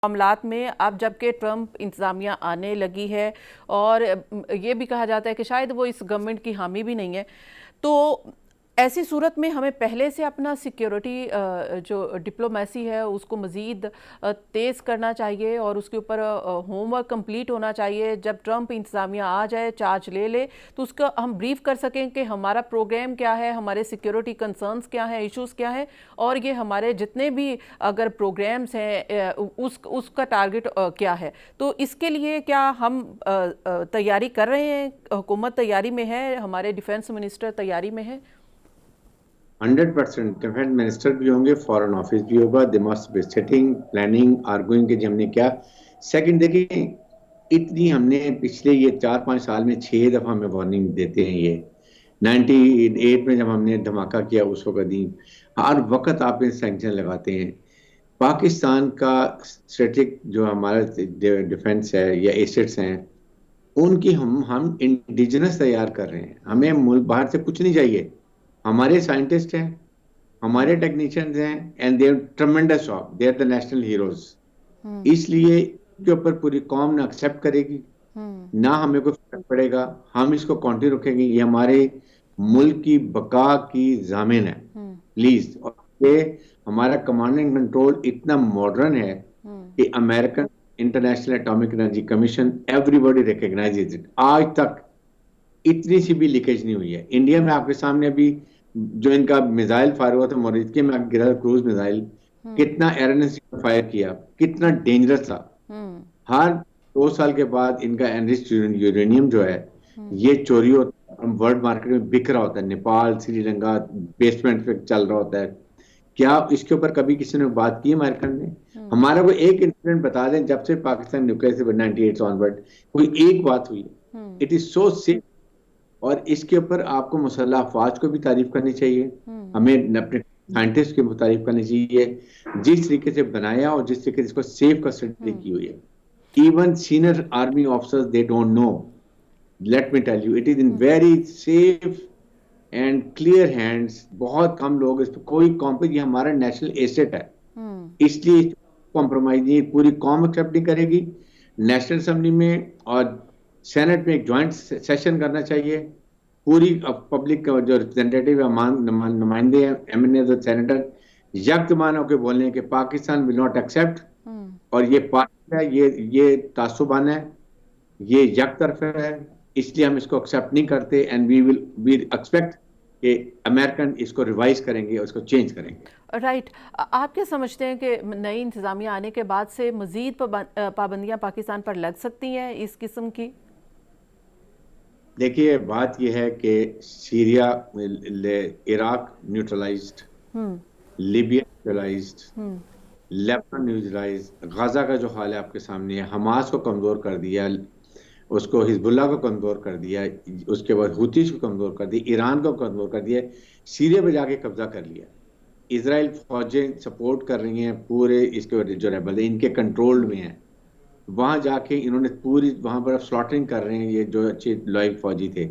मामलात में अब जबकि ट्रंप इंतज़ामिया आने लगी है और ये भी कहा जाता है कि शायद वो इस गवर्नमेंट की हामी भी नहीं है, तो ऐसी सूरत में हमें पहले से अपना सिक्योरिटी जो डिप्लोमेसी है उसको मज़ीद तेज़ करना चाहिए और उसके ऊपर होमवर्क कंप्लीट होना चाहिए। जब ट्रंप इंतज़ामिया आ जाए, चार्ज ले ले, तो उसका हम ब्रीफ कर सकें कि हमारा प्रोग्राम क्या है, हमारे सिक्योरिटी कंसर्न्स क्या हैं, इश्यूज़ क्या हैं, और ये हमारे जितने भी अगर प्रोग्राम्स हैं उसका टारगेट क्या है। तो इसके लिए क्या हम तैयारी कर रहे हैं? हुकूमत तैयारी में है, हमारे डिफेंस मिनिस्टर तैयारी में है? 100% डिफेंस मिनिस्टर भी होंगे, फॉरेन ऑफिस भी होगा। They must be setting planning arguing के जी हमने क्या। सेकंड देखिए, इतनी हमने पिछले ये 4-5 साल में 6 दफा हमें वार्निंग देते हैं। ये 98 में जब हमने धमाका किया उस वक्त ही हर वक्त आप सैंक्शन लगाते हैं। पाकिस्तान का स्ट्रेटेजिक जो हमारा डिफेंस है या एसेट्स हैं, उनकी हम इंडिजिनस तैयार कर रहे हैं। हमें मुल्क बाहर से कुछ नहीं चाहिए। हमारे साइंटिस्ट हैं, हमारे टेक्नीशियंस हैं, and they tremendous job, they are the national heroes. इसलिए इसके ऊपर पूरी कौम ना एक्सेप्ट करेगी, ना हमें कोई फर्क पड़ेगा। हम इसको कंटिन्यू रखेंगे। ये हमारे मुल्क की बका की जामिन है, प्लीज। और ये हमारा कमांड एंड कंट्रोल इतना मॉडर्न है कि American international atomic energy commission everybody recognises it. आज तक इतनी सी भी लीकेज नहीं हुई है। इंडिया में आपके सामने अभी जो इनका मिसाइल फायर हुआ था मॉरिशस में, गिरा क्रूज मिसाइल, कितना एरनेस फायर किया, कितना डेंजरस था। हर 2 साल के बाद इनका एनरिच्ड यूरेनियम जो है ये चोरी होता है, वर्ल्ड मार्केट में बिक रहा होता है। नेपाल, श्रीलंका बेसमेंट पे चल रहा होता है। क्या इसके ऊपर कभी किसी ने बात की अमेरिकन ने? हमारा कोई एक इंसिडेंट बता दें जब से पाकिस्तान न्यूक्लियर से 98 ऑनवर्ड कोई एक बात हुई? It is so safe. और इसके ऊपर आपको मुसल्लह अफवाज को भी तारीफ करनी चाहिए, हमें अपने साइंटिस्ट की तारीफ करनी चाहिए, जिस तरीके से बनाया और जिस तरीके से इसको सेफ कस्टडी की हुई है। Even senior army officers they don't know. Let me tell you, it is in very safe and clear hands. बहुत कम लोग इस पर कोई कॉम्प्रोमाइज, ये हमारा नेशनल एसेट है, इसलिए कॉम्प्रोमाइज नहीं पूरी कौम एक्सेप्ट नहीं करेगी। नेशनल असेंबली में और सेनेट में एक ज्वाइंट सेशन करना चाहिए। पूरी पब्लिक का जो रिप्रेजेंटेटिव नुमाइंदे हैं, एमएनए और सेनेटर, यकमान होकर बोलने कि पाकिस्तान विल नॉट एक्सेप्ट। और ये पार्टी है, ये तासुबाना है, ये यक तरफ है, इसलिए हम इसको एक्सेप्ट नहीं करते। एंड वी एक्सपेक्ट कि अमेरिकन इसको रिवाइज करेंगे और इसको चेंज करेंगे। राइट। आप क्या समझते हैं कि नई इंतज़ामिया आने के बाद से मज़ीद पाबंदियां पाकिस्तान पर लग सकती हैं इस किस्म की? देखिए, बात यह है कि Syria, Iraq neutralised, Libya neutralised, Lebanon neutralised, Gaza का जो हाल है आपके सामने है, हमास को कमजोर कर दिया, उसको हिजबुल्लाह को कमजोर कर दिया, उसके बाद हुतीस को कमजोर कर दिया, ईरान को कमजोर कर दिया, सीरिया पे जाके कब्जा कर लिया। इसराइल फौजें सपोर्ट कर रही हैं, पूरे इसके जो रेबल इनके कंट्रोल में हैं। वहां जाके इन्होंने पूरी वहां पर स्लॉटरिंग कर रहे हैं ये जो अच्छे लॉयल फौजी थे।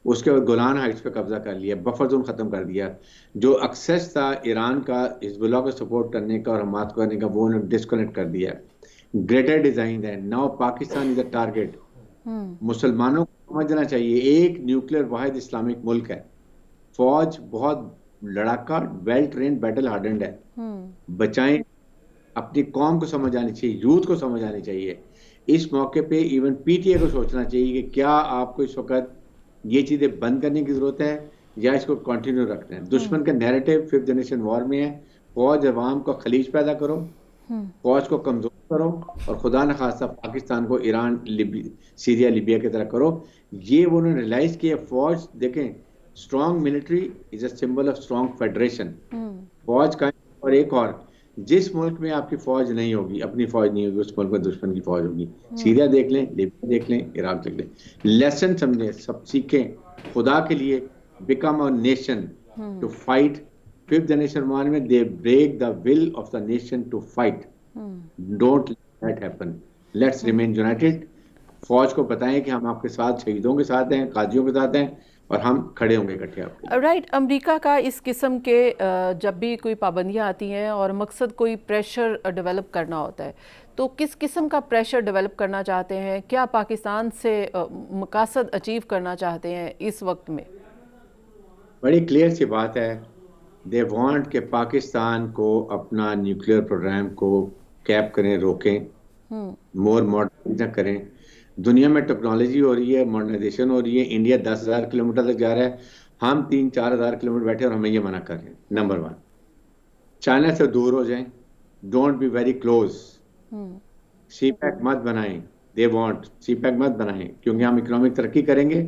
उसके बाद गोलान हाइट्स पे कब्जा कर लिया, बफर जोन खत्म कर दिया। जो एक्सेस था ईरान का हिजबुल्लाह को सपोर्ट करने का और हमास को करने का, वो उन्होंने डिस्कनेक्ट कर दिया। ग्रेटर डिजाइन है now, Pakistan is a target. मुसलमानों को समझना चाहिए, एक न्यूक्लियर वाहिद इस्लामिक मुल्क है, फौज बहुत लड़ाका, वेल ट्रेन, बैटल हार्डेंड है। बचाएं, अपनी कौम को समझ आनी चाहिए, यूथ को समझ आनी चाहिए। इस मौके पे इवन पीटीए को सोचना चाहिए कि क्या आपको इस वक्त ये चीजें बंद करने की जरूरत है या इसको कंटिन्यू रखना है। दुश्मन का नैरेटिव 5th जनरेशन वॉर में है, फौज अवाम को खलीज पैदा करो, फौज को कमजोर करो, और खुदा न खास्ता पाकिस्तान को ईरान, सीरिया, लीबिया की तरह करो। ये वो उन्होंने रियलाइज किया। फौज देखें, strong military is a symbol of strong federation. फौज का, और एक और, जिस मुल्क में आपकी फौज नहीं होगी, अपनी फौज नहीं होगी, उस मुल्क में दुश्मन की फौज होगी। सीरिया देख लें, लीबिया देख लें, इराक देख लें। लेसन समझें, सब सीखें खुदा के लिए। Become a nation to fight. 5th generation war में they break the will of the nation to fight. Don't let that happen. Let's remain united. फौज को बताएं कि हम आपके साथ, शहीदों के साथ हैं, काजियों के साथ हैं, और हम खड़े होंगे इकट्ठे आपके लिए। राइट, अमेरिका का इस किस्म के जब भी कोई पाबंदियां आती हैं और मकसद कोई प्रेशर डेवलप करना होता है, तो किस किस्म का प्रेशर डेवलप करना चाहते हैं? क्या पाकिस्तान से मकासद अचीव करना चाहते हैं इस वक्त में? बड़ी क्लियर सी बात है, दे वांट कि पाकिस्तान को अपना न्यूक्लियर प्रोग्राम को कैप करें, रोकें, मोर मॉडर्नाइज करें। दुनिया में टेक्नोलॉजी हो रही है, मॉडर्नाइजेशन हो रही है, इंडिया 10,000 किलोमीटर तक जा रहा है, हम 3-4 हज़ार किलोमीटर बैठे और हमें ये मना कर रहे हैं। नंबर वन, चाइना से दूर हो जाएं, डोंट बी वेरी क्लोज, सी पैक मत बनाएं, दे वांट सी पैक मत बनाएं, क्योंकि हम इकोनॉमिक तरक्की करेंगे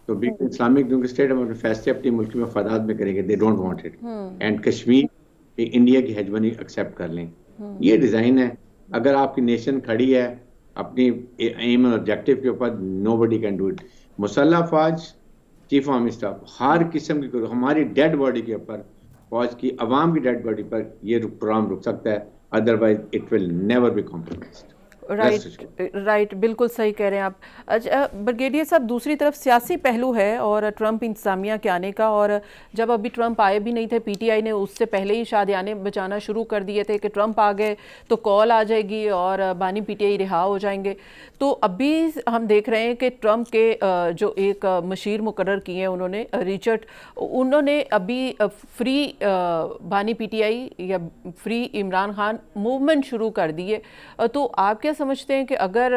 तो बिग इस्लामिक स्टेट हम अपने फैसले अपने मुल्क के मफादात में करेंगे, they don't want it. And Kashmir India की हेजमनी एक्सेप्ट कर लें, ये डिजाइन है। अगर आपकी नेशन खड़ी है अपनी एम और ऑब्जेक्टिव के ऊपर, नोबडी कैन डू इट। मुसल्ला फौज, चीफ ऑफ आर्मी स्टाफ, हर किस्म की हमारी डेड बॉडी के ऊपर, फौज की अवाम की डेड बॉडी पर ये प्रोग्राम रुक सकता है, otherwise it will never be compromised. Right, बिल्कुल सही कह रहे हैं आप। अच्छा ब्रिगेडियर साहब, दूसरी तरफ सियासी पहलू है और ट्रंप इंतजामिया के आने का, और जब अभी ट्रंप आए भी नहीं थे, पीटीआई ने उससे पहले ही शादियाने बचाना शुरू कर दिए थे कि ट्रंप आ गए तो कॉल आ जाएगी और बानी पीटीआई रिहा हो जाएंगे। तो अभी हम देख रहे हैं कि ट्रंप के जो एक मशीर मुकर्रर किए हैं उन्होंने, रिचर्ड, उन्होंने अभी फ्री बानी पीटीआई या फ्री इमरान खान मूवमेंट शुरू कर दी है। तो आप क्या समझते हैं कि अगर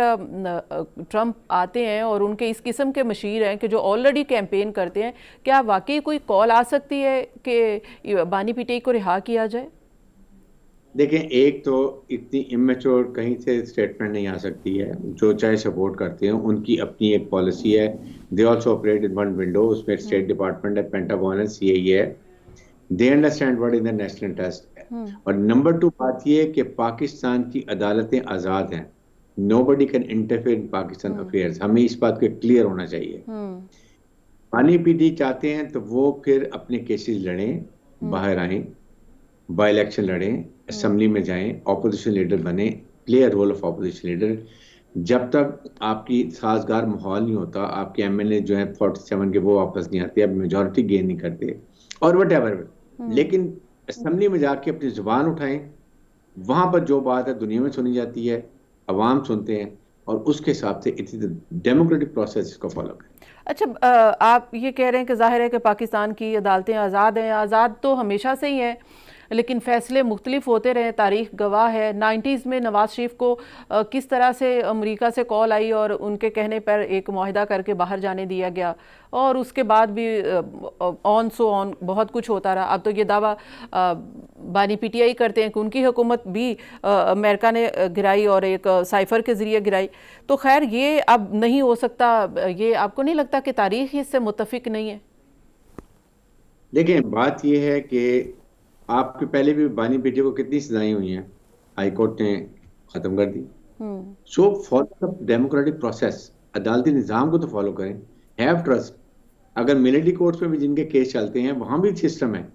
ट्रंप आते हैं और उनके इस किस्म के मशीर हैं कि जो ऑलरेडी कैंपेन करते हैं, क्या वाकई कोई कॉल आ सकती है कि बानी पीटीआई को रिहा किया जाए? देखें, एक तो इतनी इमेच्योर कहीं से स्टेटमेंट नहीं आ सकती है। जो चाहे सपोर्ट करते हैं उनकी अपनी एक पॉलिसी है, they also operate in one window, उसमें स्टेट डिपार्टमेंट है, पेंटागन है, सीआईए है, they understand what is the national interest. और नंबर 2 बात यह है कि पाकिस्तान की अदालतें आज़ाद हैं, nobody can interfere in Pakistan affairs, हमें इस बात को क्लियर होना चाहिए। बानी पीटीआई चाहते हैं तो वो फिर अपने केसेस लड़ें, बाहर आएं, बाई इलेक्शन लड़ें, असेंबली में जाएं, ऑपोजिशन लीडर बने, play role of opposition leader. जब तक आपकी साजगार माहौल नहीं होता, आपके एमएलए जो है 47 के वो वापस नहीं आते, अब मेजॉरिटी गेन नहीं करते और व्हाटएवर, लेकिन असेंबली में जाके अपनी जुबान उठाएं, वहां पर जो बात है दुनिया में सुनी जाती है, अवाम सुनते हैं और उसके हिसाब से इट्स डेमोक्रेटिक प्रोसेस इसको फॉलो करें। अच्छा, आप ये कह रहे हैं कि जाहिर है कि पाकिस्तान की अदालतें आज़ाद हैं, आज़ाद तो हमेशा से ही हैं, लेकिन फ़ैसले मुख्तलिफ होते रहे, तारीख गवाह है। 90s में नवाज़ शरीफ को किस तरह से अमेरिका से कॉल आई और उनके कहने पर एक मुआहदा करके बाहर जाने दिया गया, और उसके बाद भी ऑन सो ऑन बहुत कुछ होता रहा। अब तो ये दावा बानी पीटीआई करते हैं कि उनकी हुकूमत भी अमेरिका ने गिराई और एक साइफर के ज़रिए गिराई। तो खैर ये अब नहीं हो सकता, ये आपको नहीं लगता कि तारीख इससे मुत्तफिक नहीं है? देखिए, बात यह है कि आपके पहले भी बानी पीटीआई को कितनी सजाएं हुई हैं, हाई कोर्ट ने खत्म कर दी। So follow the democratic process, अदालती निज़ाम को तो फॉलो करें, हैव ट्रस्ट। अगर मिलिट्री कोर्ट्स में भी जिनके केस चलते हैं वहां भी सिस्टम है,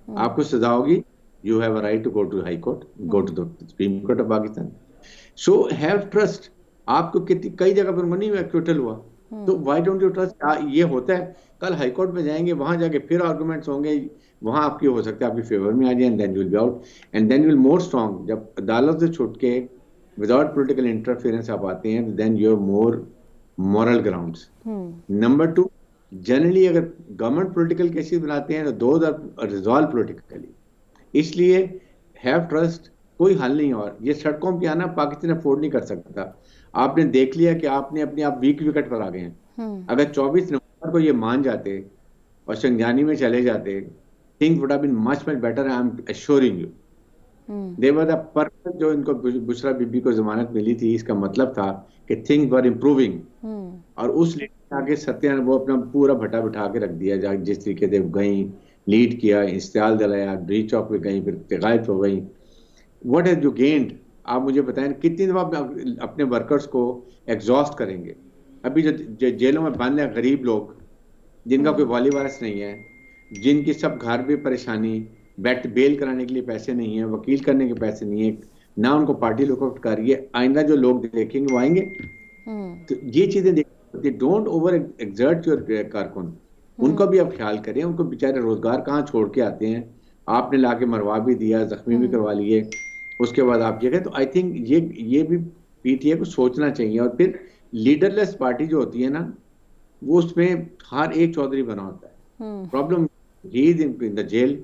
आपको सजा होगी, you have a right to go to high court, go to the Supreme Court of Pakistan. So have trust. आपको कितनी कई जगह पर नहीं एक्विटल हुआ, तो व्हाई डोंट यू ट्रस्ट? ये होता है, कल हाई कोर्ट में जाएंगे, वहां जाके फिर आर्गुमेंट्स होंगे, वहां आपकी हो सकता है आपकी फेवर में आ जाए, and then you will be out and then you will more strong. जब अदालत से छूट के विदाउट पॉलिटिकल इंटरफेरेंस आप आते हैं, then you are more moral grounds. Number 2, generally अगर गवर्नमेंट पॉलिटिकल केसेस बनाते हैं तो दोज आर रिजॉल्व पॉलिटिकली, इसलिए हैव ट्रस्ट, कोई हल नहीं। और ये सड़कों पे आना पाकिस्तान अफोर्ड नहीं कर सकता। आपने देख लिया कि आपने अपने आप वीक विकेट पर आ गए हैं। अगर 24 नवंबर को ये मान जाते और संजानी में चले जाते, things would have been much better, I am assuring you. They were the purpose, जो इनको बुशरा बीबी को जमानत मिली थी, इसका मतलब था कि things were improving। और उस लीड के आगे सत्या ने वो अपना पूरा भट्टा बिठा के रख दिया, जिस तरीके से गई, लीड किया, इस्तेमाल दिलाया, ब्रीच चौक पे गई, फिर गायब हो गई। What have you gained? आप मुझे बताएं, कितनी दफा अपने वर्कर्स को एग्जॉस्ट करेंगे? अभी जो जेलों में बंद है गरीब लोग, जिनका कोई वाली वारिस नहीं है, जिनकी सब घर भी परेशानी, बेल कराने के लिए पैसे नहीं है, वकील करने के पैसे नहीं है, ना उनको पार्टी लुकआउट कर रही है, आइंदा जो लोग देखेंगे वो आएंगे। तो ये चीजें देखिए, डोंट ओवर एक्सर्ट योर कारकुन। उनका भी आप ख्याल करें, उनको बेचारे रोजगार कहाँ छोड़ के आते हैं, आपने लाके मरवा भी दिया, जख्मी भी करवा लिए, उसके बाद आप ये कहें, तो आई थिंक ये भी पीटीआई को सोचना चाहिए। और फिर लीडरलेस पार्टी जो होती है ना, वो उसमें हर एक चौधरी बना होता है। प्रॉब्लम ही इज इन द जेल।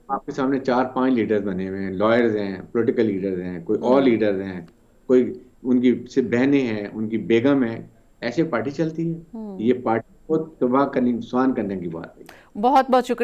आपके सामने 4-5 लीडर्स बने हुए हैं, लॉयर्स हैं, पॉलिटिकल लीडर्स हैं, कोई और लीडर्स हैं, कोई उनकी सिर्फ बहनें हैं, उनकी बेगम है, ऐसे पार्टी चलती है। ये पार्टी को तबाह करने, नुकसान करने की बात है। बहुत बहुत शुक्रिया।